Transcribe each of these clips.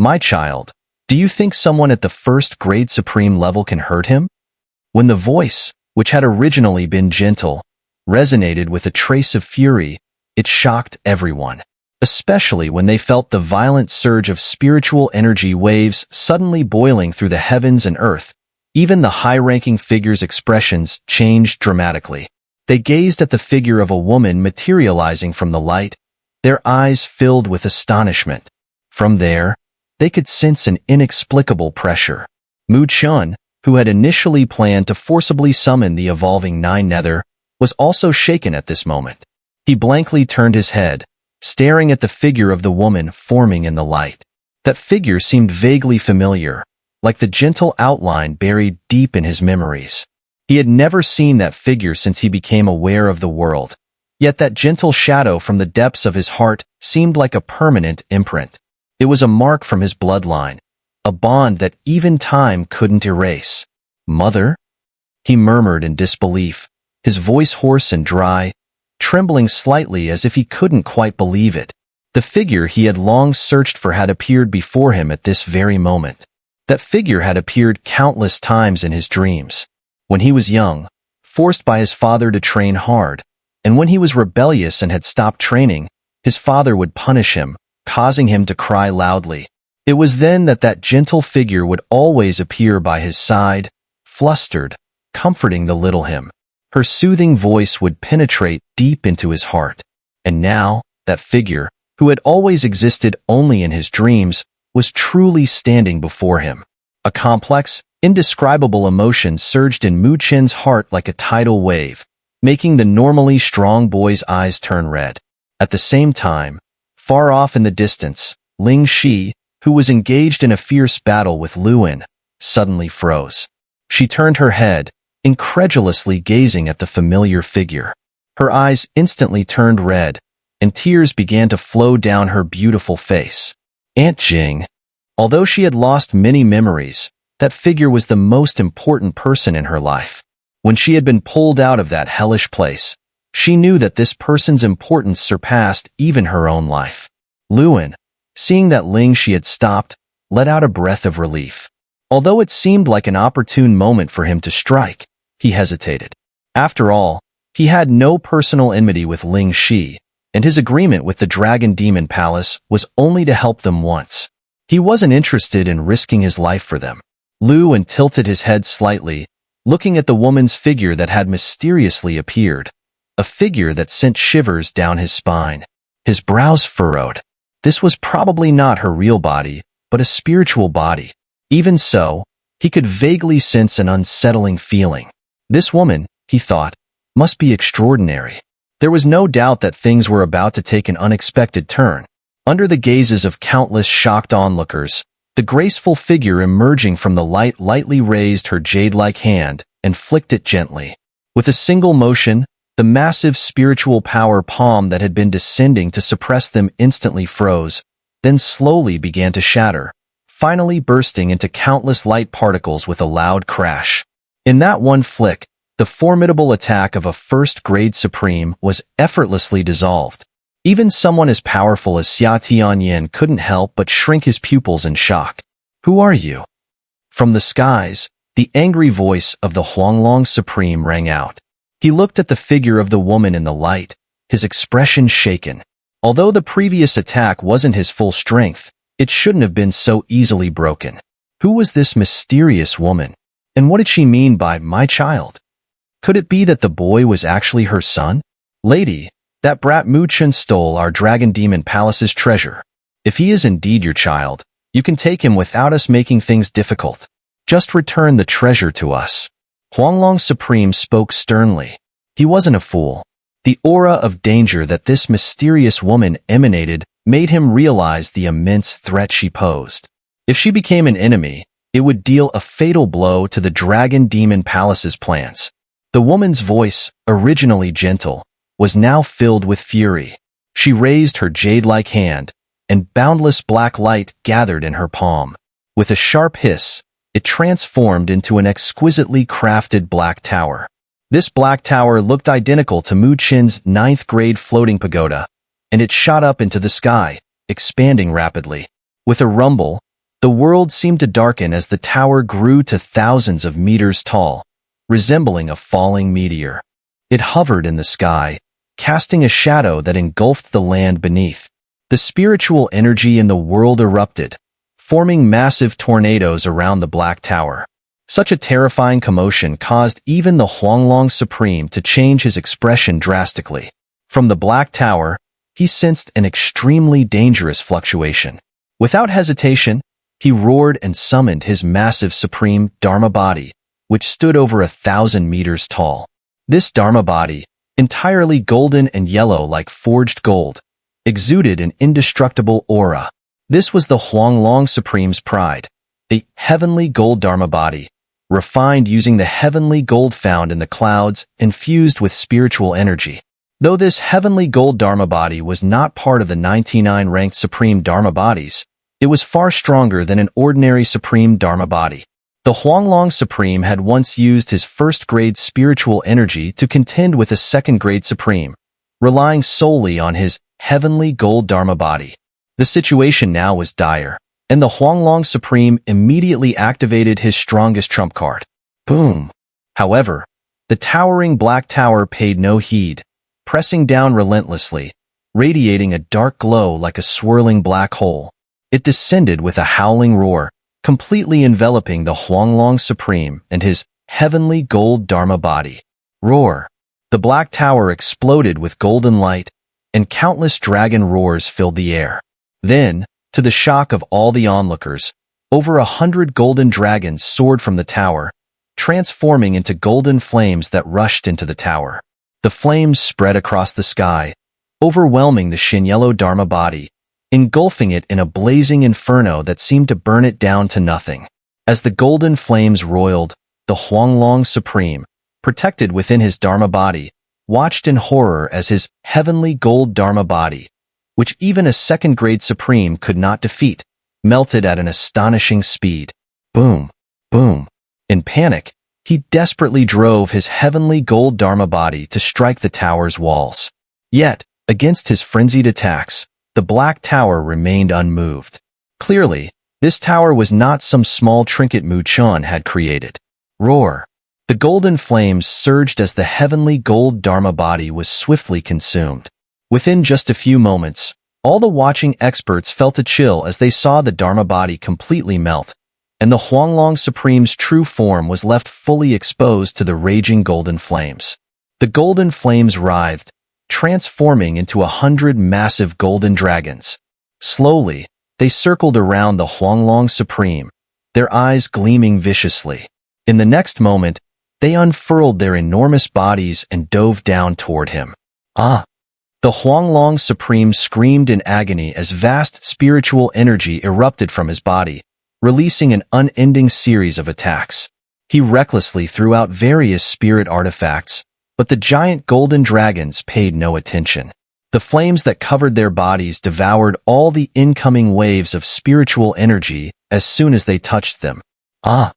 My child, do you think someone at the first grade supreme level can hurt him? When the voice, which had originally been gentle, resonated with a trace of fury, it shocked everyone, especially when they felt the violent surge of spiritual energy waves suddenly boiling through the heavens and earth. Even the high-ranking figure's expressions changed dramatically. They gazed at the figure of a woman materializing from the light, their eyes filled with astonishment. From there, they could sense an inexplicable pressure. Chen, who had initially planned to forcibly summon the evolving Nine Nether, was also shaken at this moment. He blankly turned his head, staring at the figure of the woman forming in the light. That figure seemed vaguely familiar, like the gentle outline buried deep in his memories. He had never seen that figure since he became aware of the world, yet that gentle shadow from the depths of his heart seemed like a permanent imprint. It was a mark from his bloodline, a bond that even time couldn't erase. "Mother?" he murmured in disbelief, his voice hoarse and dry, trembling slightly as if he couldn't quite believe it. The figure he had long searched for had appeared before him at this very moment. That figure had appeared countless times in his dreams. When he was young, forced by his father to train hard, and when he was rebellious and had stopped training, his father would punish him, causing him to cry loudly. It was then that gentle figure would always appear by his side, flustered, comforting the little him. Her soothing voice would penetrate deep into his heart. And now, that figure, who had always existed only in his dreams, was truly standing before him. A complex, indescribable emotion surged in Chen's heart like a tidal wave, making the normally strong boy's eyes turn red. At the same time, far off in the distance, Ling Shi, who was engaged in a fierce battle with Luan, suddenly froze. She turned her head, incredulously gazing at the familiar figure. Her eyes instantly turned red, and tears began to flow down her beautiful face. Aunt Jing. Although she had lost many memories, that figure was the most important person in her life. When she had been pulled out of that hellish place, she knew that this person's importance surpassed even her own life. Luan, seeing that Ling Shi had stopped, let out a breath of relief. Although it seemed like an opportune moment for him to strike, he hesitated. After all, he had no personal enmity with Ling Shi, and his agreement with the Dragon Demon Palace was only to help them once. He wasn't interested in risking his life for them. Luan tilted his head slightly, looking at the woman's figure that had mysteriously appeared, a figure that sent shivers down his spine. His brows furrowed. This was probably not her real body, but a spiritual body. Even so, he could vaguely sense an unsettling feeling. This woman, he thought, must be extraordinary. There was no doubt that things were about to take an unexpected turn. Under the gazes of countless shocked onlookers, the graceful figure emerging from the light lightly raised her jade-like hand and flicked it gently. With a single motion, the massive spiritual power palm that had been descending to suppress them instantly froze, then slowly began to shatter, finally bursting into countless light particles with a loud crash. In that one flick, the formidable attack of a first-grade supreme was effortlessly dissolved. Even someone as powerful as Xia Tianyan couldn't help but shrink his pupils in shock. "Who are you?" From the skies, the angry voice of the Huanglong Supreme rang out. He looked at the figure of the woman in the light, his expression shaken. Although the previous attack wasn't his full strength, it shouldn't have been so easily broken. Who was this mysterious woman? And what did she mean by "my child"? Could it be that the boy was actually her son? "Lady, that brat Chen stole our Dragon Demon Palace's treasure. If he is indeed your child, you can take him without us making things difficult. Just return the treasure to us." Huanglong Supreme spoke sternly. He wasn't a fool. The aura of danger that this mysterious woman emanated made him realize the immense threat she posed. If she became an enemy, it would deal a fatal blow to the Dragon Demon Palace's plans. The woman's voice, originally gentle, was now filled with fury. She raised her jade-like hand, and boundless black light gathered in her palm. With a sharp hiss, it transformed into an exquisitely crafted black tower. This black tower looked identical to Chen's 9th-grade floating pagoda, and it shot up into the sky, expanding rapidly. With a rumble, The world seemed to darken as the tower grew to thousands of meters tall, resembling a falling meteor. It hovered in the sky, casting a shadow that engulfed the land beneath. The spiritual energy in the world erupted, forming massive tornadoes around the Black Tower. Such a terrifying commotion caused even the Huanglong Supreme to change his expression drastically. From the Black Tower, he sensed an extremely dangerous fluctuation. Without hesitation, he roared and summoned his massive Supreme Dharma body, which stood over 1,000 meters tall. This Dharma body, entirely golden and yellow like forged gold, exuded an indestructible aura. This was the Huanglong Supreme's pride, a heavenly gold Dharma body, refined using the heavenly gold found in the clouds infused with spiritual energy. Though this heavenly gold Dharma body was not part of the 99 ranked Supreme Dharma bodies, it was far stronger than an ordinary Supreme Dharma body. The Huanglong Supreme had once used his first-grade spiritual energy to contend with a second-grade Supreme, relying solely on his heavenly gold Dharma body. The situation now was dire, and the Huanglong Supreme immediately activated his strongest trump card. Boom! However, the towering Black Tower paid no heed, pressing down relentlessly, radiating a dark glow like a swirling black hole. It descended with a howling roar, completely enveloping the Huanglong Supreme and his heavenly gold Dharma body. Roar! The Black Tower exploded with golden light, and countless dragon roars filled the air. Then, to the shock of all the onlookers, over 100 golden dragons soared from the tower, transforming into golden flames that rushed into the tower. The flames spread across the sky, overwhelming the Xun'er Dharma body, engulfing it in a blazing inferno that seemed to burn it down to nothing. As the golden flames roiled, the Huanglong Supreme, protected within his Dharma body, watched in horror as his heavenly gold Dharma body, which even a second-grade Supreme could not defeat, melted at an astonishing speed. Boom! Boom! In panic, he desperately drove his heavenly gold Dharma body to strike the tower's walls. Yet, against his frenzied attacks, the Black Tower remained unmoved. Clearly, this tower was not some small trinket Chen had created. Roar! The golden flames surged as the heavenly gold Dharma body was swiftly consumed. Within just a few moments, all the watching experts felt a chill as they saw the Dharma body completely melt, and the Huanglong Supreme's true form was left fully exposed to the raging golden flames. The golden flames writhed, transforming into 100 massive golden dragons. Slowly, they circled around the Huanglong Supreme, their eyes gleaming viciously. In the next moment, they unfurled their enormous bodies and dove down toward him. Ah! The Huanglong Supreme screamed in agony as vast spiritual energy erupted from his body, releasing an unending series of attacks. He recklessly threw out various spirit artifacts, but the giant golden dragons paid no attention. The flames that covered their bodies devoured all the incoming waves of spiritual energy as soon as they touched them. Ah!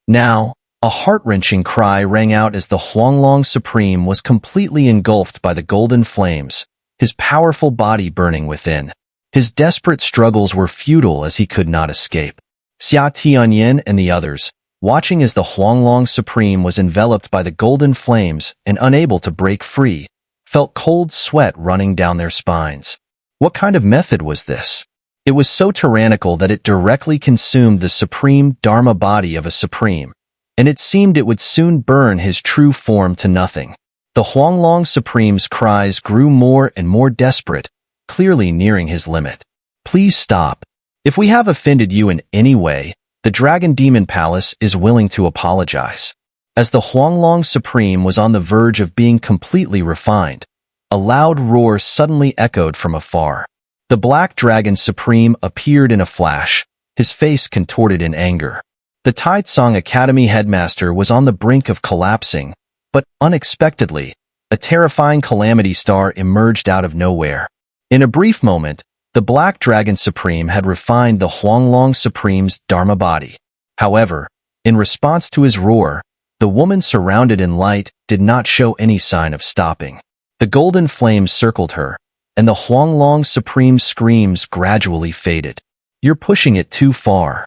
Now, a heart-wrenching cry rang out as the Huanglong Supreme was completely engulfed by the golden flames, his powerful body burning within. His desperate struggles were futile as he could not escape. Xia Tianyan and the others, watching as the Huanglong Supreme was enveloped by the golden flames and unable to break free, felt cold sweat running down their spines. What kind of method was this? It was so tyrannical that it directly consumed the Supreme Dharma body of a Supreme, and it seemed it would soon burn his true form to nothing. The Huanglong Supreme's cries grew more and more desperate, clearly nearing his limit. Please stop. If we have offended you in any way, the Dragon Demon Palace is willing to apologize. As the Huanglong Supreme was on the verge of being completely refined, a loud roar suddenly echoed from afar. The Black Dragon Supreme appeared in a flash, his face contorted in anger. The Taitsong Academy headmaster was on the brink of collapsing, but unexpectedly, a terrifying calamity star emerged out of nowhere. In a brief moment, the Black Dragon Supreme had refined the Huanglong Supreme's Dharma body. However, in response to his roar, the woman surrounded in light did not show any sign of stopping. The golden flames circled her, and the Huanglong Supreme's screams gradually faded. You're pushing it too far.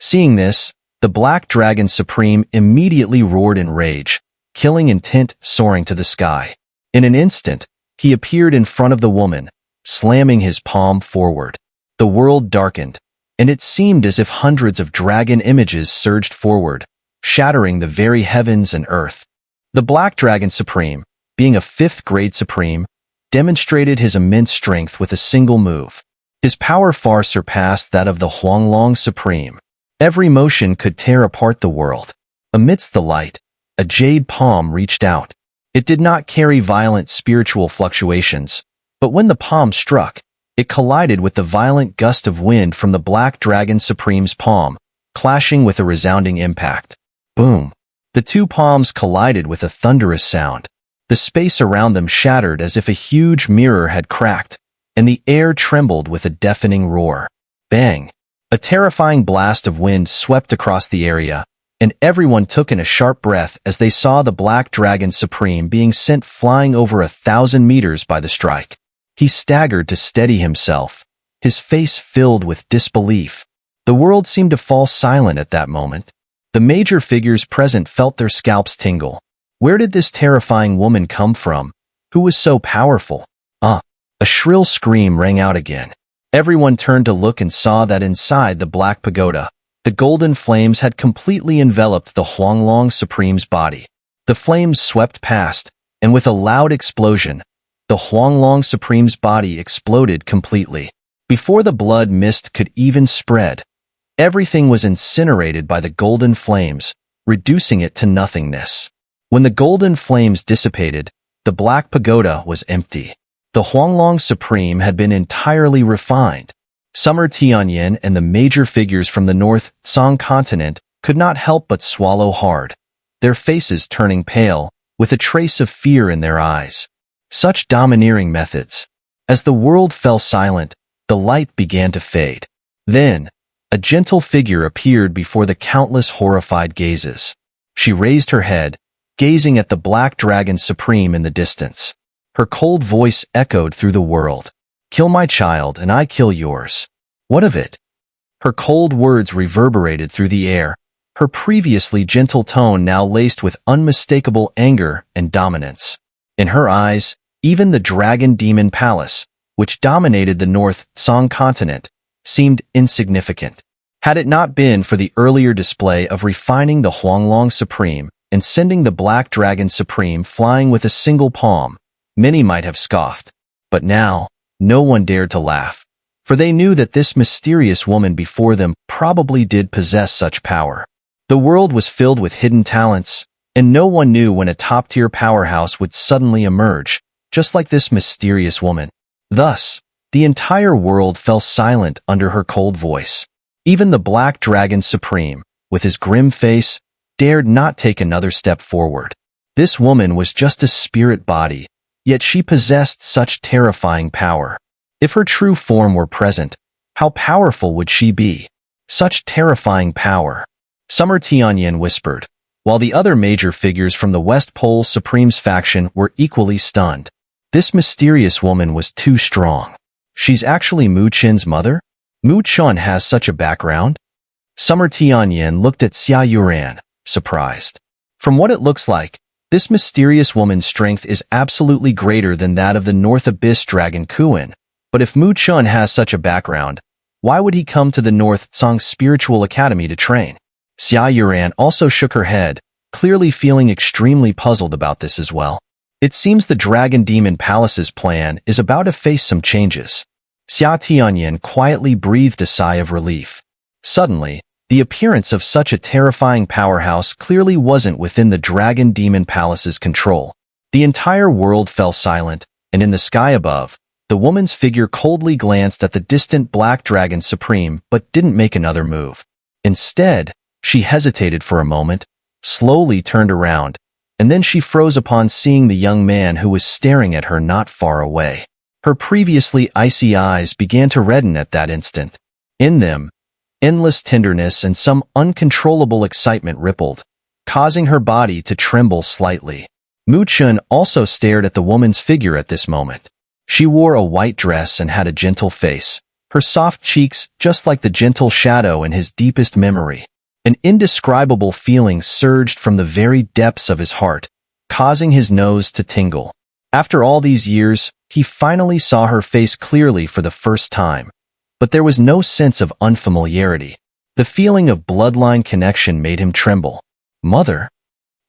Seeing this, the Black Dragon Supreme immediately roared in rage, killing intent soaring to the sky. In an instant, he appeared in front of the woman, slamming his palm forward. The world darkened, and it seemed as if hundreds of dragon images surged forward, shattering the very heavens and earth. The Black Dragon Supreme, being a 5th grade Supreme, demonstrated his immense strength with a single move. His power far surpassed that of the Huanglong Supreme. Every motion could tear apart the world. Amidst the light, a jade palm reached out. It did not carry violent spiritual fluctuations, but when the palm struck, it collided with the violent gust of wind from the Black Dragon Supreme's palm, clashing with a resounding impact. Boom! The two palms collided with a thunderous sound. The space around them shattered as if a huge mirror had cracked, and the air trembled with a deafening roar. Bang! A terrifying blast of wind swept across the area, and everyone took in a sharp breath as they saw the Black Dragon Supreme being sent flying over 1,000 meters by the strike. He staggered to steady himself, his face filled with disbelief. The world seemed to fall silent at that moment. The major figures present felt their scalps tingle. Where did this terrifying woman come from? Who was so powerful? A shrill scream rang out again. Everyone turned to look and saw that inside the Black Pagoda, the golden flames had completely enveloped the Huanglong Supreme's body. The flames swept past, and with a loud explosion, the Huanglong Supreme's body exploded completely. Before the blood mist could even spread, everything was incinerated by the golden flames, reducing it to nothingness. When the golden flames dissipated, the Black Pagoda was empty. The Huanglong Supreme had been entirely refined. Summer Tianyin and the major figures from the North Song continent could not help but swallow hard, their faces turning pale, with a trace of fear in their eyes. Such domineering methods. As the world fell silent, the light began to fade. Then, a gentle figure appeared before the countless horrified gazes. She raised her head, gazing at the Black Dragon Supreme in the distance. Her cold voice echoed through the world. "Kill my child and I kill yours. What of it?" Her cold words reverberated through the air, her previously gentle tone now laced with unmistakable anger and dominance. In her eyes, even the Dragon Demon Palace, which dominated the North Song continent, seemed insignificant. Had it not been for the earlier display of refining the Huanglong Supreme and sending the Black Dragon Supreme flying with a single palm, many might have scoffed. But now, no one dared to laugh, for they knew that this mysterious woman before them probably did possess such power. The world was filled with hidden talents, and no one knew when a top-tier powerhouse would suddenly emerge, just like this mysterious woman. Thus, the entire world fell silent under her cold voice. Even the Black Dragon Supreme, with his grim face, dared not take another step forward. This woman was just a spirit body, yet she possessed such terrifying power. If her true form were present, how powerful would she be? Such terrifying power. Summer Tianyin whispered, while the other major figures from the West Pole Supreme's faction were equally stunned. This mysterious woman was too strong. She's actually Mu Chen's mother? Mu Chen has such a background? Summer Tianyin looked at Xia Yuran, surprised. From what it looks like, this mysterious woman's strength is absolutely greater than that of the North Abyss Dragon Kuan. But if Mu Chen has such a background, why would he come to the North Song Spiritual Academy to train? Xia Yuran also shook her head, clearly feeling extremely puzzled about this as well. It seems the Dragon Demon Palace's plan is about to face some changes. Xia Tianyin quietly breathed a sigh of relief. Suddenly, the appearance of such a terrifying powerhouse clearly wasn't within the Dragon Demon Palace's control. The entire world fell silent, and in the sky above, the woman's figure coldly glanced at the distant Black Dragon Supreme but didn't make another move. Instead, she hesitated for a moment, slowly turned around, and then she froze upon seeing the young man who was staring at her not far away. Her previously icy eyes began to redden at that instant. In them, endless tenderness and some uncontrollable excitement rippled, causing her body to tremble slightly. Mu Chen also stared at the woman's figure at this moment. She wore a white dress and had a gentle face, her soft cheeks just like the gentle shadow in his deepest memory. An indescribable feeling surged from the very depths of his heart, causing his nose to tingle. After all these years, he finally saw her face clearly for the first time. But there was no sense of unfamiliarity. The feeling of bloodline connection made him tremble. "Mother?"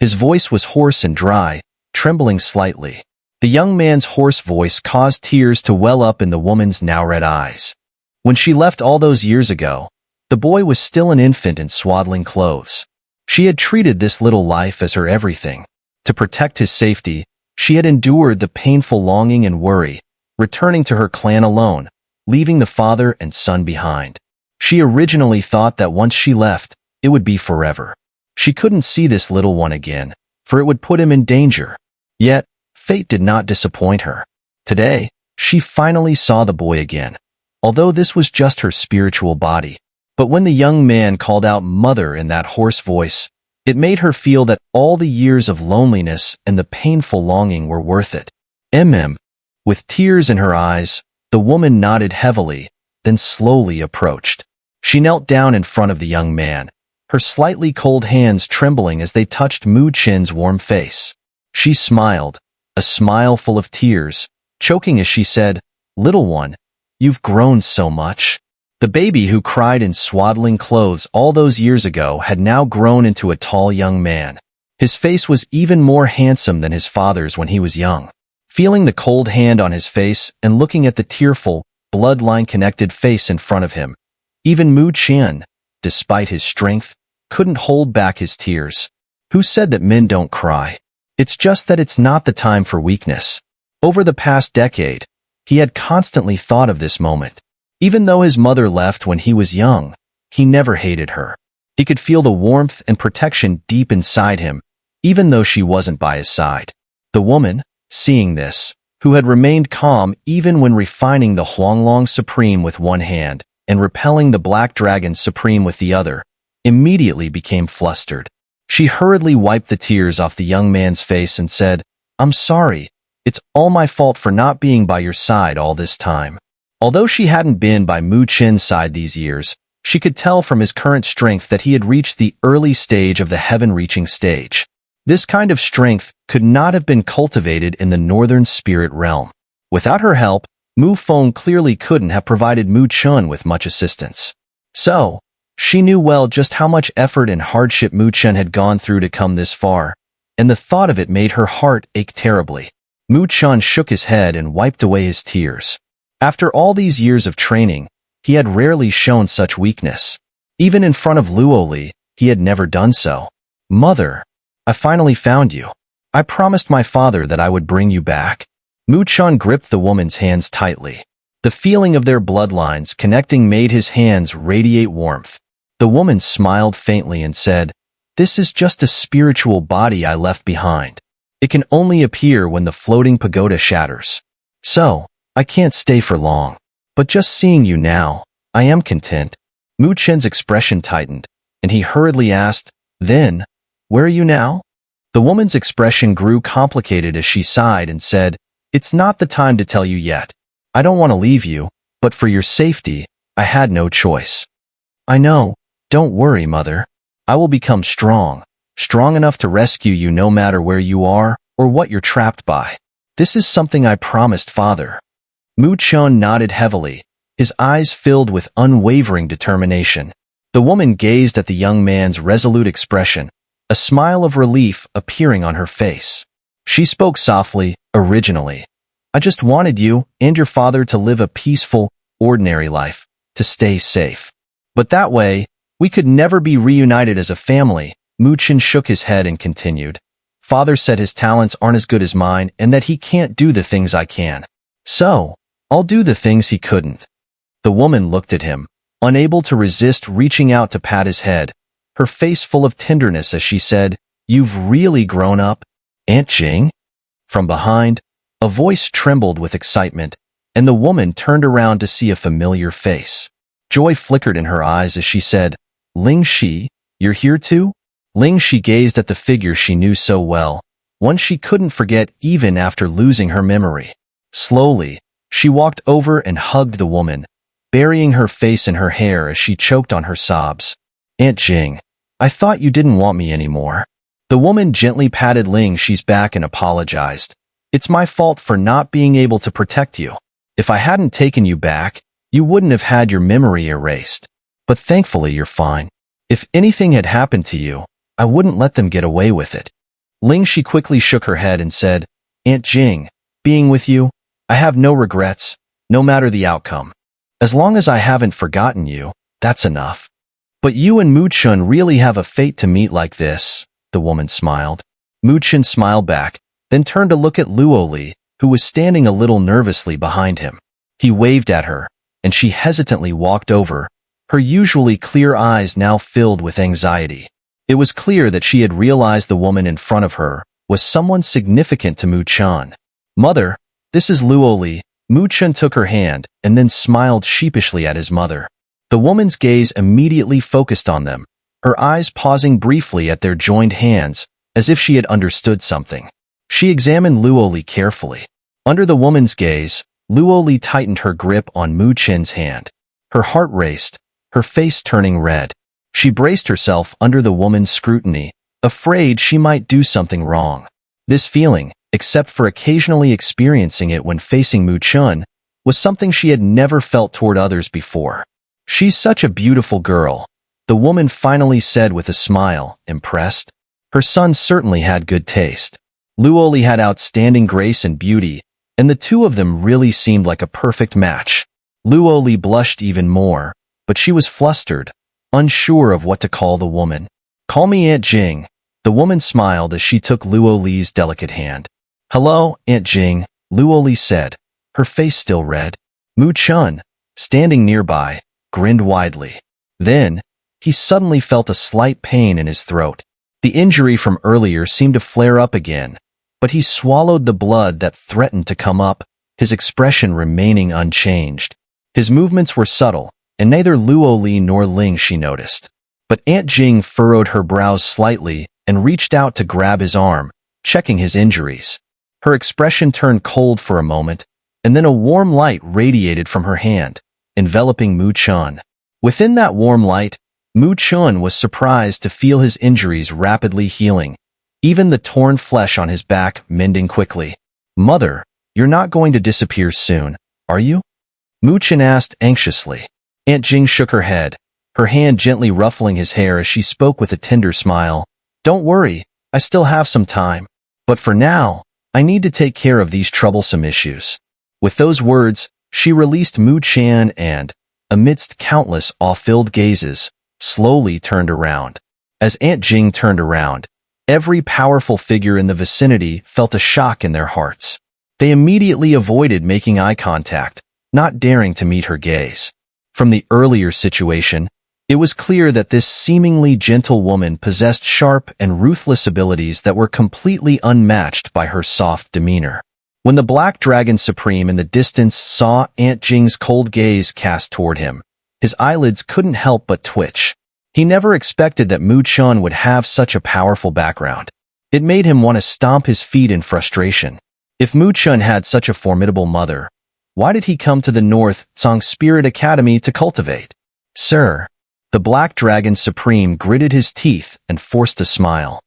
His voice was hoarse and dry, trembling slightly. The young man's hoarse voice caused tears to well up in the woman's now red eyes. When she left all those years ago, the boy was still an infant in swaddling clothes. She had treated this little life as her everything. To protect his safety, she had endured the painful longing and worry, returning to her clan alone, leaving the father and son behind. She originally thought that once she left, it would be forever. She couldn't see this little one again, for it would put him in danger. Yet, fate did not disappoint her. Today, she finally saw the boy again, although this was just her spiritual body. But when the young man called out "mother" in that hoarse voice, it made her feel that all the years of loneliness and the painful longing were worth it. With tears in her eyes, the woman nodded heavily, then slowly approached. She knelt down in front of the young man, her slightly cold hands trembling as they touched Chen's warm face. She smiled, a smile full of tears, choking as she said, "Little one, you've grown so much." The baby who cried in swaddling clothes all those years ago had now grown into a tall young man. His face was even more handsome than his father's when he was young. Feeling the cold hand on his face and looking at the tearful, bloodline-connected face in front of him, even Chen, despite his strength, couldn't hold back his tears. Who said that men don't cry? It's just that it's not the time for weakness. Over the past decade, he had constantly thought of this moment. Even though his mother left when he was young, he never hated her. He could feel the warmth and protection deep inside him, even though she wasn't by his side. The woman, seeing this, who had remained calm even when refining the Huanglong Supreme with one hand and repelling the Black Dragon Supreme with the other, immediately became flustered. She hurriedly wiped the tears off the young man's face and said, "I'm sorry. It's all my fault for not being by your side all this time." Although she hadn't been by Chen's side these years, she could tell from his current strength that he had reached the early stage of the heaven-reaching stage. This kind of strength could not have been cultivated in the northern spirit realm. Without her help, Feng clearly couldn't have provided Chen with much assistance. So, she knew well just how much effort and hardship Chen had gone through to come this far, and the thought of it made her heart ache terribly. Chen shook his head and wiped away his tears. After all these years of training, he had rarely shown such weakness. Even in front of Luoli, he had never done so. "Mother, I finally found you. I promised my father that I would bring you back." Chen gripped the woman's hands tightly. The feeling of their bloodlines connecting made his hands radiate warmth. The woman smiled faintly and said, "This is just a spiritual body I left behind. It can only appear when the floating pagoda shatters. So, I can't stay for long. But just seeing you now, I am content." Chen's expression tightened, and he hurriedly asked, "Then, where are you now?" The woman's expression grew complicated as she sighed and said, "It's not the time to tell you yet. I don't want to leave you, but for your safety, I had no choice." "I know. Don't worry, Mother. I will become strong enough to rescue you no matter where you are or what you're trapped by. This is something I promised Father." Chen nodded heavily, his eyes filled with unwavering determination. The woman gazed at the young man's resolute expression, a smile of relief appearing on her face. She spoke softly, originally. "I just wanted you and your father to live a peaceful, ordinary life, to stay safe. But that way, we could never be reunited as a family." Chen shook his head and continued, "Father said his talents aren't as good as mine and that he can't do the things I can. So, I'll do the things he couldn't." The woman looked at him, unable to resist reaching out to pat his head, her face full of tenderness as she said, "You've really grown up, Aunt Jing?" From behind, a voice trembled with excitement, and the woman turned around to see a familiar face. Joy flickered in her eyes as she said, "Ling Shi, you're here too?" Ling Shi gazed at the figure she knew so well, one she couldn't forget even after losing her memory. Slowly, she walked over and hugged the woman, burying her face in her hair as she choked on her sobs. "Aunt Jing, I thought you didn't want me anymore." The woman gently patted Ling Shi's back and apologized. "It's my fault for not being able to protect you. If I hadn't taken you back, you wouldn't have had your memory erased. But thankfully you're fine. If anything had happened to you, I wouldn't let them get away with it." Ling Shi quickly shook her head and said, "Aunt Jing, being with you, I have no regrets, no matter the outcome. As long as I haven't forgotten you, that's enough." "But you and Mu Chun really have a fate to meet like this," the woman smiled. Mu Chun smiled back, then turned to look at Luo Li, who was standing a little nervously behind him. He waved at her, and she hesitantly walked over, her usually clear eyes now filled with anxiety. It was clear that she had realized the woman in front of her was someone significant to Mu Chun. "Mother, this is Luo Li." Mu Chun took her hand and then smiled sheepishly at his mother. The woman's gaze immediately focused on them, her eyes pausing briefly at their joined hands, as if she had understood something. She examined Luo Li carefully. Under the woman's gaze, Luo Li tightened her grip on Mu Chun's hand. Her heart raced, her face turning red. She braced herself under the woman's scrutiny, afraid she might do something wrong. This feeling, except for occasionally experiencing it when facing Mu Chun, was something she had never felt toward others before. "She's such a beautiful girl," the woman finally said with a smile, impressed. Her son certainly had good taste. Luo Li had outstanding grace and beauty, and the two of them really seemed like a perfect match. Luo Li blushed even more, but she was flustered, unsure of what to call the woman. "Call me Aunt Jing." The woman smiled as she took Luo Li's delicate hand. "Hello, Aunt Jing," Luo Li said, her face still red. Mu Chun, standing nearby, grinned widely. Then, he suddenly felt a slight pain in his throat. The injury from earlier seemed to flare up again, but he swallowed the blood that threatened to come up, his expression remaining unchanged. His movements were subtle, and neither Luo Li nor Ling Shi noticed. But Aunt Jing furrowed her brows slightly and reached out to grab his arm, checking his injuries. Her expression turned cold for a moment, and then a warm light radiated from her hand, enveloping Mu Chun. Within that warm light, Mu Chun was surprised to feel his injuries rapidly healing, even the torn flesh on his back mending quickly. "Mother, you're not going to disappear soon, are you?" Mu Chun asked anxiously. Aunt Jing shook her head, her hand gently ruffling his hair as she spoke with a tender smile. "Don't worry, I still have some time. But for now, I need to take care of these troublesome issues." With those words, she released Mu Chun and, amidst countless awe-filled gazes, slowly turned around. As Aunt Jing turned around, every powerful figure in the vicinity felt a shock in their hearts. They immediately avoided making eye contact, not daring to meet her gaze. From the earlier situation, it was clear that this seemingly gentle woman possessed sharp and ruthless abilities that were completely unmatched by her soft demeanor. When the Black Dragon Supreme in the distance saw Aunt Jing's cold gaze cast toward him, his eyelids couldn't help but twitch. He never expected that Mu Chun would have such a powerful background. It made him want to stomp his feet in frustration. If Mu Chun had such a formidable mother, why did he come to the North Song Spirit Academy to cultivate? "Sir," the Black Dragon Supreme gritted his teeth and forced a smile.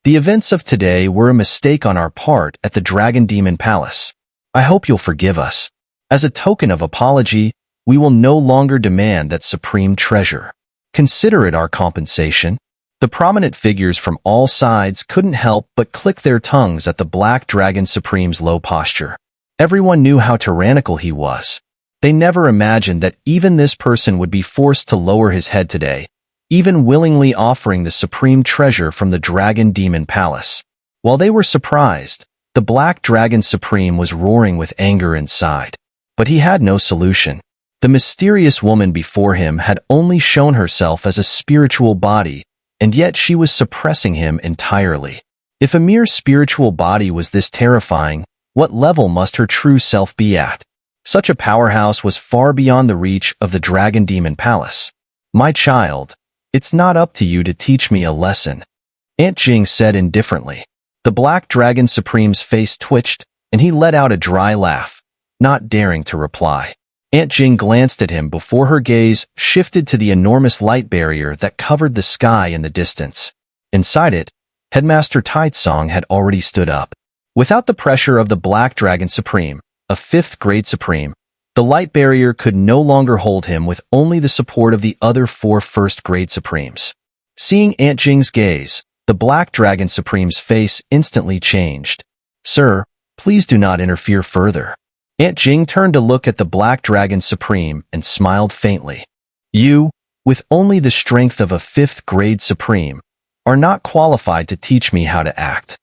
"The events of today were a mistake on our part at the Dragon Demon Palace. I hope you'll forgive us. As a token of apology, we will no longer demand that supreme treasure. Consider it our compensation." The prominent figures from all sides couldn't help but click their tongues at the Black Dragon Supreme's low posture. Everyone knew how tyrannical he was. They never imagined that even this person would be forced to lower his head today, even willingly offering the supreme treasure from the Dragon Demon Palace. While they were surprised, the Black Dragon Supreme was roaring with anger inside. But he had no solution. The mysterious woman before him had only shown herself as a spiritual body, and yet she was suppressing him entirely. If a mere spiritual body was this terrifying, what level must her true self be at? Such a powerhouse was far beyond the reach of the Dragon Demon Palace. "My child, it's not up to you to teach me a lesson," Aunt Jing said indifferently. The Black Dragon Supreme's face twitched, and he let out a dry laugh, not daring to reply. Aunt Jing glanced at him before her gaze shifted to the enormous light barrier that covered the sky in the distance. Inside it, Headmaster Taitsong had already stood up. Without the pressure of the Black Dragon Supreme, a 5th grade Supreme, the light barrier could no longer hold him with only the support of the other 4 1st grade Supremes. Seeing Aunt Jing's gaze, the Black Dragon Supreme's face instantly changed. "Sir, please do not interfere further." Aunt Jing turned to look at the Black Dragon Supreme and smiled faintly. "You, with only the strength of a 5th grade Supreme, are not qualified to teach me how to act."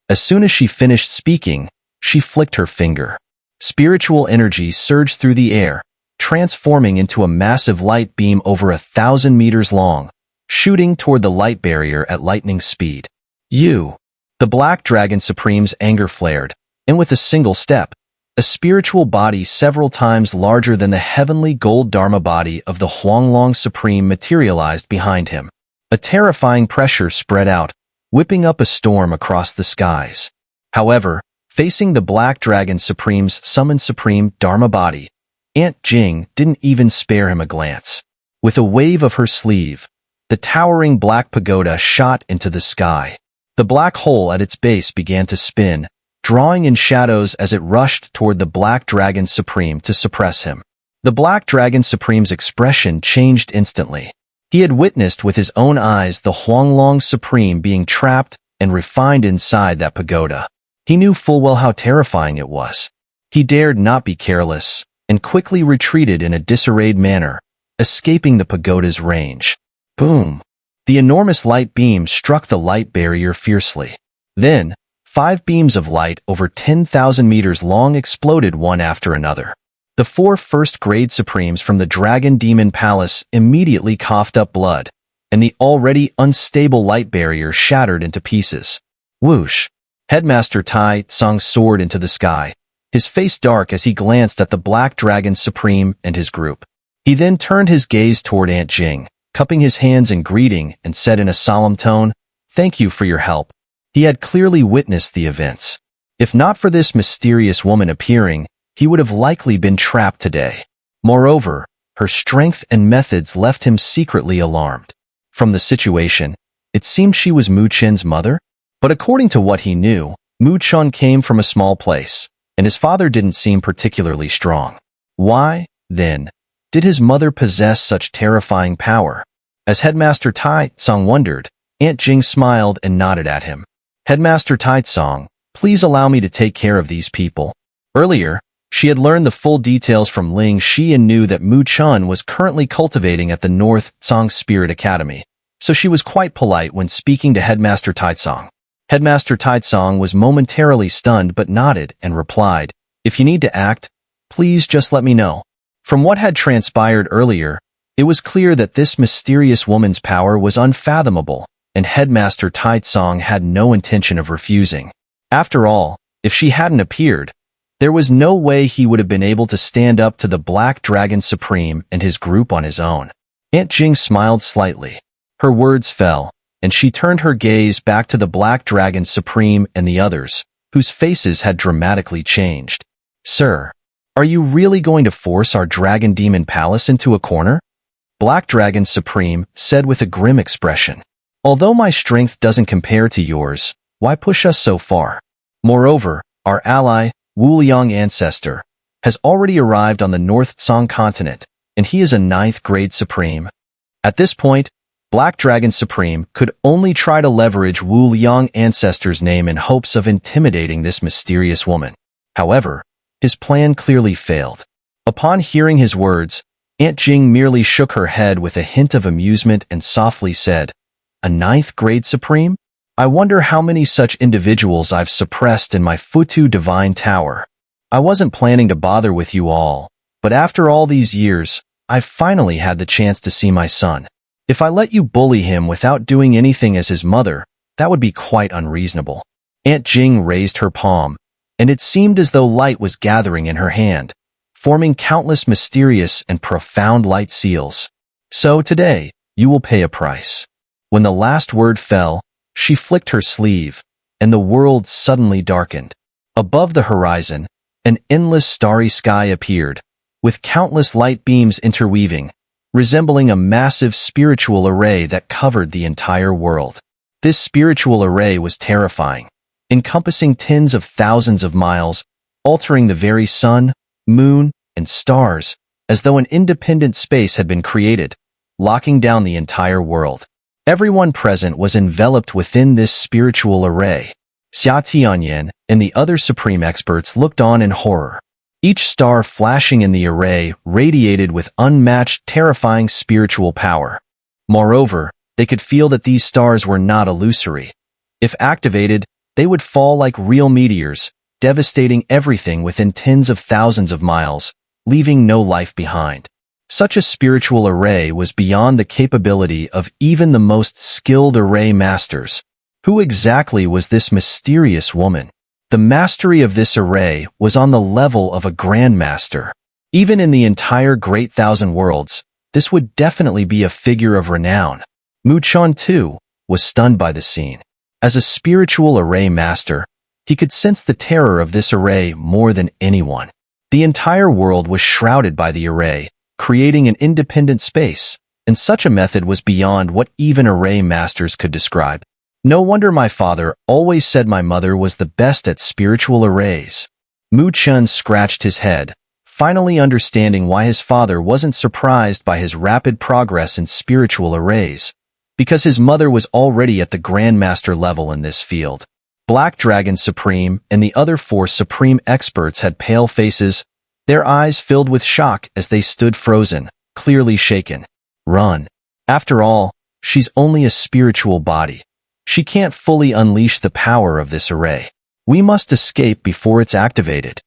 As soon as she finished speaking, she flicked her finger. Spiritual energy surged through the air, transforming into a massive light beam over 1,000 meters long, shooting toward the light barrier at lightning speed. "You!" The Black Dragon Supreme's anger flared, and with a single step, a spiritual body several times larger than the heavenly gold Dharma body of the Huanglong Supreme materialized behind him. A terrifying pressure spread out, whipping up a storm across the skies. However, facing the Black Dragon Supreme's summoned Supreme Dharma body, Aunt Jing didn't even spare him a glance. With a wave of her sleeve, the towering black pagoda shot into the sky. The black hole at its base began to spin, drawing in shadows as it rushed toward the Black Dragon Supreme to suppress him. The Black Dragon Supreme's expression changed instantly. He had witnessed with his own eyes the Huanglong Supreme being trapped and refined inside that pagoda. He knew full well how terrifying it was. He dared not be careless, and quickly retreated in a disarrayed manner, escaping the pagoda's range. Boom! The enormous light beam struck the light barrier fiercely. Then, 5 beams of light over 10,000 meters long exploded one after another. The 4 1st grade Supremes from the Dragon Demon Palace immediately coughed up blood, and the already unstable light barrier shattered into pieces. Whoosh! Headmaster Tai Tsong soared into the sky, his face dark as he glanced at the Black Dragon Supreme and his group. He then turned his gaze toward Aunt Jing, cupping his hands in greeting, and said in a solemn tone, "Thank you for your help." He had clearly witnessed the events. If not for this mysterious woman appearing, he would have likely been trapped today. Moreover, her strength and methods left him secretly alarmed. From the situation, it seemed she was Mu Chen's mother? But according to what he knew, Mu Chen came from a small place, and his father didn't seem particularly strong. Why, then, did his mother possess such terrifying power? As Headmaster Tai Tsong wondered, Aunt Jing smiled and nodded at him. "Headmaster Tai Tsong, please allow me to take care of these people." Earlier, she had learned the full details from Ling Shi and knew that Mu Chen was currently cultivating at the North Tsong Spirit Academy, so she was quite polite when speaking to Headmaster Tai Tsong. Headmaster Taitsong was momentarily stunned but nodded and replied, "If you need to act, please just let me know." From what had transpired earlier, it was clear that this mysterious woman's power was unfathomable, and Headmaster Taitsong had no intention of refusing. After all, if she hadn't appeared, there was no way he would have been able to stand up to the Black Dragon Supreme and his group on his own. Aunt Jing smiled slightly. Her words fell, and she turned her gaze back to the Black Dragon Supreme and the others, whose faces had dramatically changed. "Sir, are you really going to force our Dragon Demon Palace into a corner?" Black Dragon Supreme said with a grim expression. "Although my strength doesn't compare to yours, why push us so far? Moreover, our ally, Wu Liang Ancestor, has already arrived on the North Tsong continent, and he is a 9th grade Supreme." At this point, Black Dragon Supreme could only try to leverage Wu Liang Ancestor's name in hopes of intimidating this mysterious woman. However, his plan clearly failed. Upon hearing his words, Aunt Jing merely shook her head with a hint of amusement and softly said, "A 9th grade Supreme? I wonder how many such individuals I've suppressed in my Futu Divine Tower. I wasn't planning to bother with you all, but after all these years, I've finally had the chance to see my son. If I let you bully him without doing anything as his mother, that would be quite unreasonable." Aunt Jing raised her palm, and it seemed as though light was gathering in her hand, forming countless mysterious and profound light seals. "So today, you will pay a price." When the last word fell, she flicked her sleeve, and the world suddenly darkened. Above the horizon, an endless starry sky appeared, with countless light beams interweaving, resembling a massive spiritual array that covered the entire world. This spiritual array was terrifying, encompassing tens of thousands of miles, altering the very sun, moon, and stars, as though an independent space had been created, locking down the entire world. Everyone present was enveloped within this spiritual array. Xia Tianyan and the other supreme experts looked on in horror. Each star flashing in the array radiated with unmatched, terrifying spiritual power. Moreover, they could feel that these stars were not illusory. If activated, they would fall like real meteors, devastating everything within tens of thousands of miles, leaving no life behind. Such a spiritual array was beyond the capability of even the most skilled array masters. Who exactly was this mysterious woman? The mastery of this array was on the level of a grandmaster. Even in the entire Great Thousand Worlds, this would definitely be a figure of renown. Mu Chuan, too, was stunned by the scene. As a spiritual array master, he could sense the terror of this array more than anyone. The entire world was shrouded by the array, creating an independent space, and such a method was beyond what even array masters could describe. No wonder my father always said my mother was the best at spiritual arrays. Mu Chen scratched his head, finally understanding why his father wasn't surprised by his rapid progress in spiritual arrays, because his mother was already at the grandmaster level in this field. Black Dragon Supreme and the other 4 supreme experts had pale faces, their eyes filled with shock as they stood frozen, clearly shaken. Run. After all, she's only a spiritual body. She can't fully unleash the power of this array. We must escape before it's activated.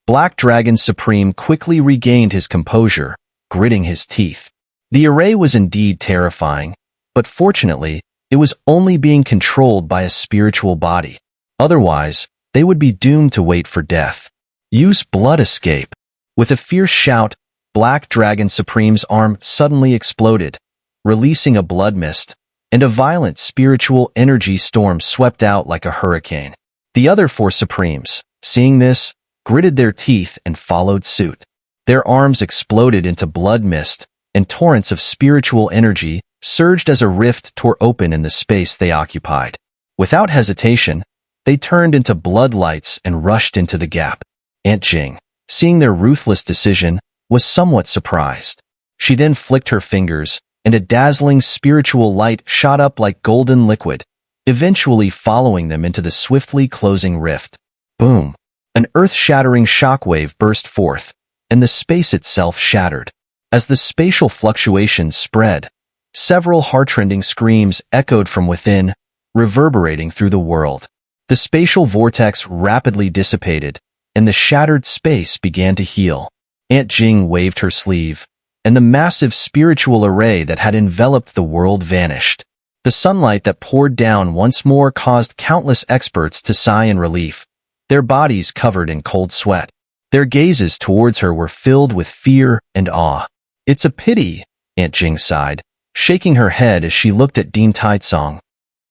Black Dragon Supreme quickly regained his composure, gritting his teeth. The array was indeed terrifying, but fortunately, it was only being controlled by a spiritual body. Otherwise, they would be doomed to wait for death. Use blood escape. With a fierce shout, Black Dragon Supreme's arm suddenly exploded, releasing a blood mist, and a violent spiritual energy storm swept out like a hurricane. The other 4 Supremes, seeing this, gritted their teeth and followed suit. Their arms exploded into blood mist, and torrents of spiritual energy surged as a rift tore open in the space they occupied. Without hesitation, they turned into blood lights and rushed into the gap. Aunt Jing, seeing their ruthless decision, was somewhat surprised. She then flicked her fingers, and a dazzling spiritual light shot up like golden liquid, eventually following them into the swiftly closing rift. Boom! An earth-shattering shockwave burst forth, and the space itself shattered. As the spatial fluctuations spread, several heart-rending screams echoed from within, reverberating through the world. The spatial vortex rapidly dissipated, and the shattered space began to heal. Aunt Jing waved her sleeve, and the massive spiritual array that had enveloped the world vanished. The sunlight that poured down once more caused countless experts to sigh in relief, their bodies covered in cold sweat. Their gazes towards her were filled with fear and awe. It's a pity, Aunt Jing sighed, shaking her head as she looked at Dean Taizong.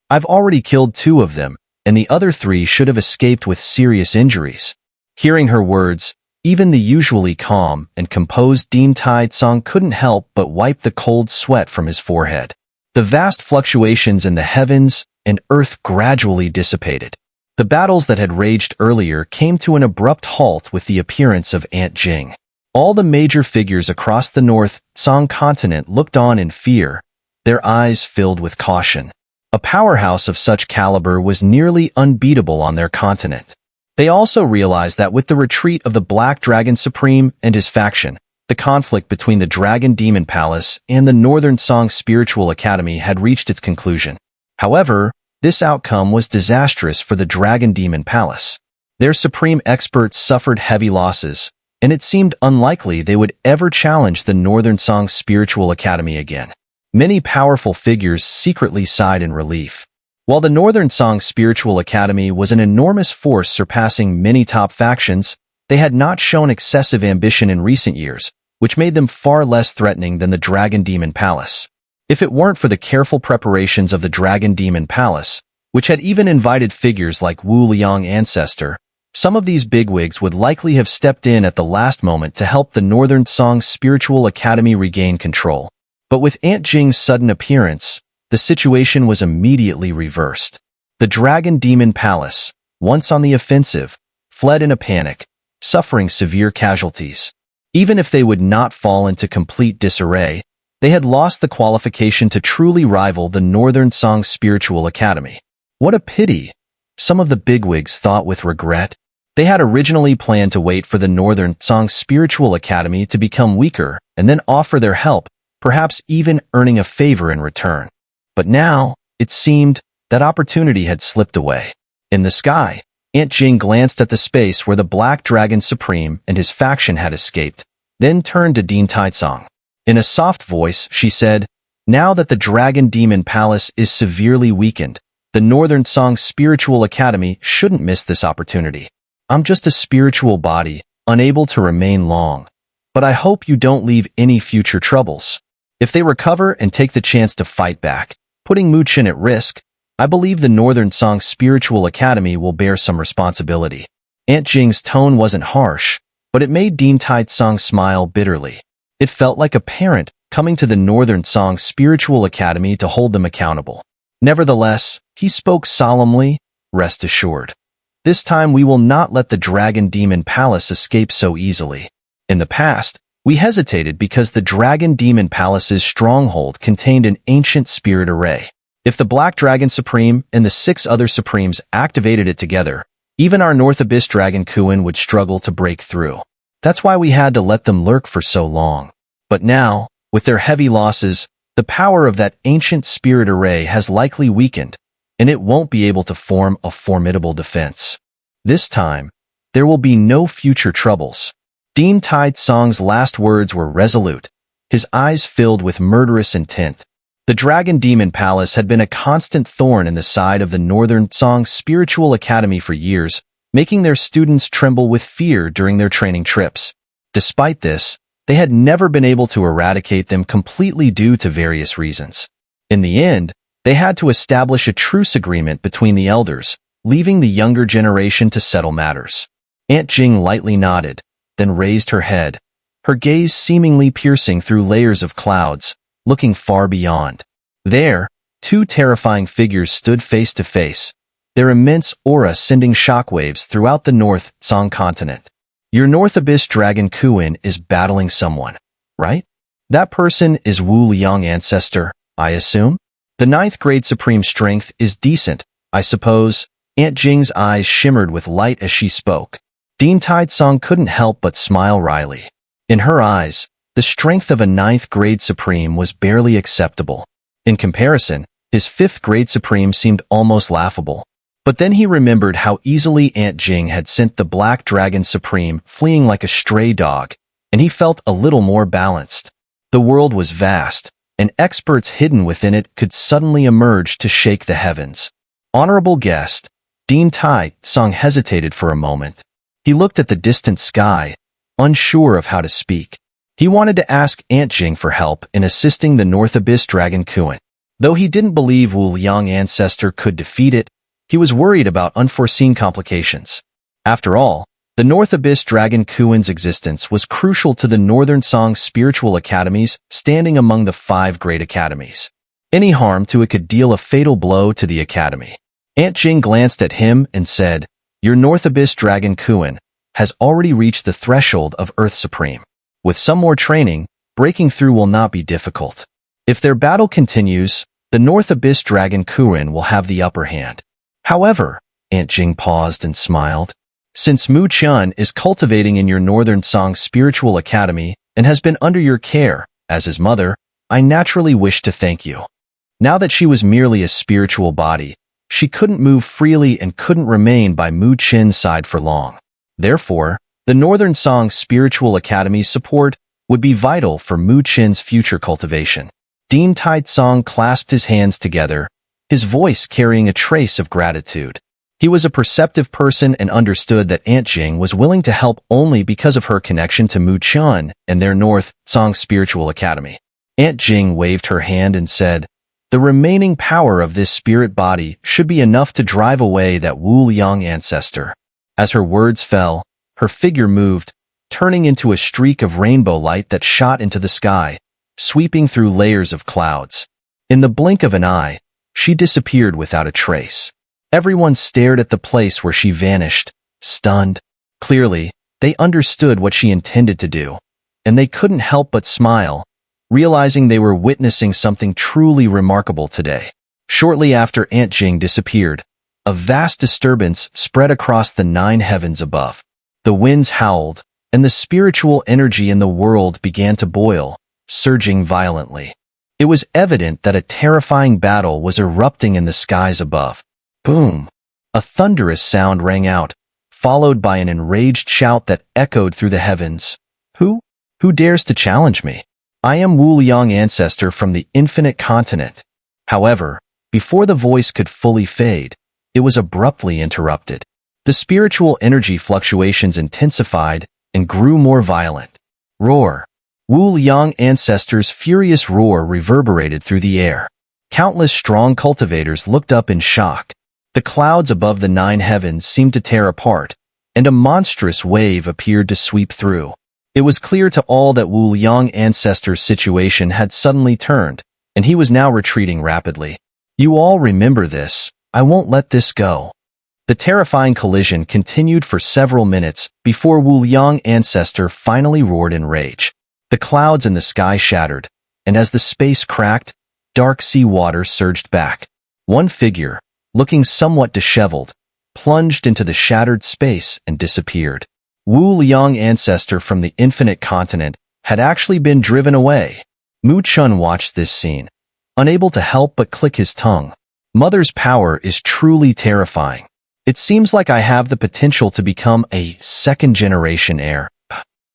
I've already killed 2 of them, and the other 3 should have escaped with serious injuries. Hearing her words, even the usually calm and composed Dean Taizong couldn't help but wipe the cold sweat from his forehead. The vast fluctuations in the heavens and earth gradually dissipated. The battles that had raged earlier came to an abrupt halt with the appearance of Aunt Jing. All the major figures across the North Song continent looked on in fear, their eyes filled with caution. A powerhouse of such caliber was nearly unbeatable on their continent. They also realized that with the retreat of the Black Dragon Supreme and his faction, the conflict between the Dragon Demon Palace and the Northern Song Spiritual Academy had reached its conclusion. However, this outcome was disastrous for the Dragon Demon Palace. Their supreme experts suffered heavy losses, and it seemed unlikely they would ever challenge the Northern Song Spiritual Academy again. Many powerful figures secretly sighed in relief. While the Northern Song Spiritual Academy was an enormous force surpassing many top factions, they had not shown excessive ambition in recent years, which made them far less threatening than the Dragon Demon Palace. If it weren't for the careful preparations of the Dragon Demon Palace, which had even invited figures like Wu Liang Ancestor, Some of these bigwigs would likely have stepped in at the last moment to help the Northern Song Spiritual Academy regain control. But with Aunt Jing's sudden appearance, the situation was immediately reversed. The Dragon Demon Palace, once on the offensive, fled in a panic, suffering severe casualties. Even if they would not fall into complete disarray, they had lost the qualification to truly rival the Northern Song Spiritual Academy. What a pity, some of the bigwigs thought with regret. They had originally planned to wait for the Northern Song Spiritual Academy to become weaker and then offer their help, perhaps even earning a favor in return. But now, it seemed, that opportunity had slipped away. In the sky, Aunt Jing glanced at the space where the Black Dragon Supreme and his faction had escaped, then turned to Dean Taizong. In a soft voice, she said, "Now that the Dragon Demon Palace is severely weakened, the Northern Song Spiritual Academy shouldn't miss this opportunity. I'm just a spiritual body, unable to remain long. But I hope you don't leave any future troubles. If they recover and take the chance to fight back, putting Mu Chen at risk, I believe the Northern Song Spiritual Academy will bear some responsibility." Aunt Jing's tone wasn't harsh, but it made Dean Taizong smile bitterly. It felt like a parent coming to the Northern Song Spiritual Academy to hold them accountable. Nevertheless, he spoke solemnly, "Rest assured. This time we will not let the Dragon Demon Palace escape so easily. In the past, we hesitated because the Dragon Demon Palace's stronghold contained an ancient spirit array. If the Black Dragon Supreme and the 6 other Supremes activated it together, even our North Abyss Dragon Kuin would struggle to break through. That's why we had to let them lurk for so long. But now, with their heavy losses, the power of that ancient spirit array has likely weakened, and it won't be able to form a formidable defense. This time, there will be no future troubles." Dean Taizong's last words were resolute, his eyes filled with murderous intent. The Dragon Demon Palace had been a constant thorn in the side of the Northern Song Spiritual Academy for years, making their students tremble with fear during their training trips. Despite this, they had never been able to eradicate them completely due to various reasons. In the end, they had to establish a truce agreement between the elders, leaving the younger generation to settle matters. Aunt Jing lightly nodded, then raised her head, her gaze seemingly piercing through layers of clouds, looking far beyond. There, 2 terrifying figures stood face to face, their immense aura sending shockwaves throughout the North Song continent. "Your North Abyss Dragon Kuin is battling someone, right? That person is Wu Liang Ancestor, I assume? The 9th grade Supreme Strength is decent, I suppose." Aunt Jing's eyes shimmered with light as she spoke. Dean Taizong couldn't help but smile wryly. In her eyes, the strength of a 9th grade Supreme was barely acceptable. In comparison, his 5th grade Supreme seemed almost laughable. But then he remembered how easily Aunt Jing had sent the Black Dragon Supreme fleeing like a stray dog, and he felt a little more balanced. The world was vast, and experts hidden within it could suddenly emerge to shake the heavens. Honorable guest, Dean Taizong hesitated for a moment. He looked at the distant sky, unsure of how to speak. He wanted to ask Aunt Jing for help in assisting the North Abyss Dragon Kuin. Though he didn't believe Wu Liang Ancestor could defeat it, he was worried about unforeseen complications. After all, the North Abyss Dragon Kuin's existence was crucial to the Northern Song Spiritual Academies, standing among the 5 great academies. Any harm to it could deal a fatal blow to the academy. Aunt Jing glanced at him and said, "Your North Abyss Dragon Kuin has already reached the threshold of Earth Supreme. With some more training, breaking through will not be difficult. If their battle continues, the North Abyss Dragon Kuin will have the upper hand." However, Aunt Jing paused and smiled. "Since Mu Chen is cultivating in your Northern Song Spiritual Academy and has been under your care, as his mother, I naturally wish to thank you." Now that she was merely a spiritual body, she couldn't move freely and couldn't remain by Mu Chen's side for long. Therefore, the Northern Song Spiritual Academy's support would be vital for Mu Chen's future cultivation. Dean Taizong clasped his hands together, his voice carrying a trace of gratitude. He was a perceptive person and understood that Aunt Jing was willing to help only because of her connection to Mu Chen and their North Song Spiritual Academy. Aunt Jing waved her hand and said, "The remaining power of this spirit body should be enough to drive away that Wu Liang Ancestor." As her words fell, her figure moved, turning into a streak of rainbow light that shot into the sky, sweeping through layers of clouds. In the blink of an eye, she disappeared without a trace. Everyone stared at the place where she vanished, stunned. Clearly, they understood what she intended to do, and they couldn't help but smile, realizing they were witnessing something truly remarkable today. Shortly after Aunt Jing disappeared, a vast disturbance spread across the 9 heavens above. The winds howled, and the spiritual energy in the world began to boil, surging violently. It was evident that a terrifying battle was erupting in the skies above. Boom! A thunderous sound rang out, followed by an enraged shout that echoed through the heavens. Who dares to challenge me? I am Wu Liang, ancestor from the infinite continent. However, before the voice could fully fade, it was abruptly interrupted. The spiritual energy fluctuations intensified and grew more violent. Roar! Wu Liang ancestor's furious roar reverberated through the air. Countless strong cultivators looked up in shock. The clouds above the 9 heavens seemed to tear apart, and a monstrous wave appeared to sweep through. It was clear to all that Wu Liang ancestor's situation had suddenly turned, and he was now retreating rapidly. You all remember this. I won't let this go. The terrifying collision continued for several minutes before Wu Liang ancestor finally roared in rage. The clouds in the sky shattered, and as the space cracked, dark sea water surged back. One figure, looking somewhat disheveled, plunged into the shattered space and disappeared. Wu Liang ancestor from the infinite continent had actually been driven away. Mu Chen watched this scene, unable to help but click his tongue. Mother's power is truly terrifying. It seems like I have the potential to become a second-generation heir.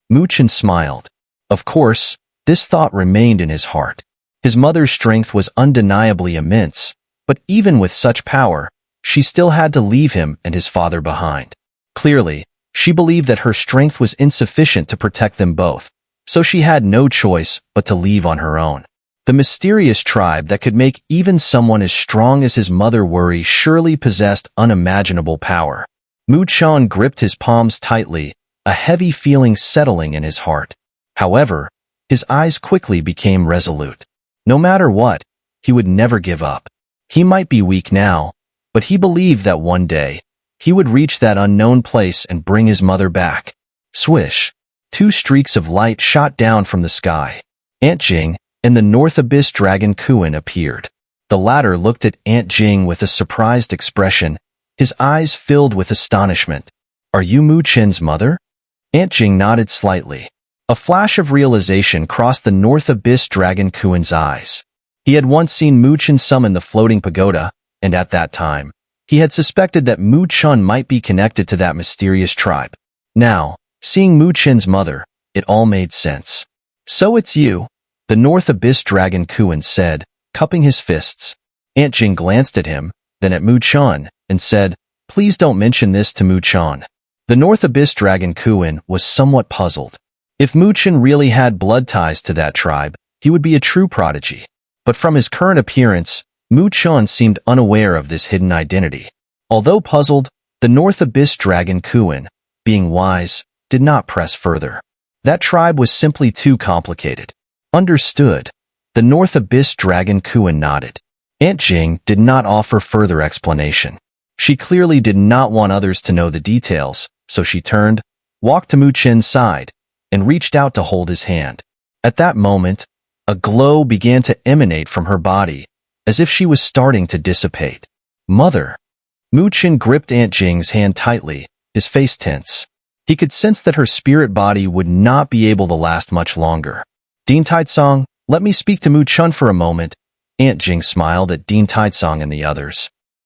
Mu Chen smiled. Of course, this thought remained in his heart. His mother's strength was undeniably immense, but even with such power, she still had to leave him and his father behind. Clearly, she believed that her strength was insufficient to protect them both, so she had no choice but to leave on her own. The mysterious tribe that could make even someone as strong as his mother worry surely possessed unimaginable power. Mu Chen gripped his palms tightly, a heavy feeling settling in his heart. However, his eyes quickly became resolute. No matter what, he would never give up. He might be weak now, but he believed that one day, he would reach that unknown place and bring his mother back. Swish! 2 streaks of light shot down from the sky. Aunt Jing and the North Abyss Dragon Kuan appeared. The latter looked at Aunt Jing with a surprised expression, his eyes filled with astonishment. Are you Mu Chen's mother? Aunt Jing nodded slightly. A flash of realization crossed the North Abyss Dragon Kuan's eyes. He had once seen Mu Chen summon the floating pagoda, and at that time, he had suspected that Mu Chen might be connected to that mysterious tribe. Now, seeing Mu Chen's mother, it all made sense. So it's you, the North Abyss Dragon Kuan said, cupping his fists. Aunt Jing glanced at him, then at Mu Chen, and said, Please don't mention this to Mu Chen. The North Abyss Dragon Kuan was somewhat puzzled. If Mu Chen really had blood ties to that tribe, he would be a true prodigy. But from his current appearance, Mu Chen seemed unaware of this hidden identity. Although puzzled, the North Abyss Dragon Kuan, being wise, did not press further. That tribe was simply too complicated. Understood. The North Abyss Dragon Kuan nodded. Aunt Jing did not offer further explanation. She clearly did not want others to know the details, so she turned, walked to Mu Chen's side, and reached out to hold his hand. At that moment, a glow began to emanate from her body, as if she was starting to dissipate. Mother! Mu Chen gripped Aunt Jing's hand tightly, his face tense. He could sense that her spirit body would not be able to last much longer. Dean Taizong, let me speak to Mu Chen for a moment. Aunt Jing smiled at Dean Taizong and the others.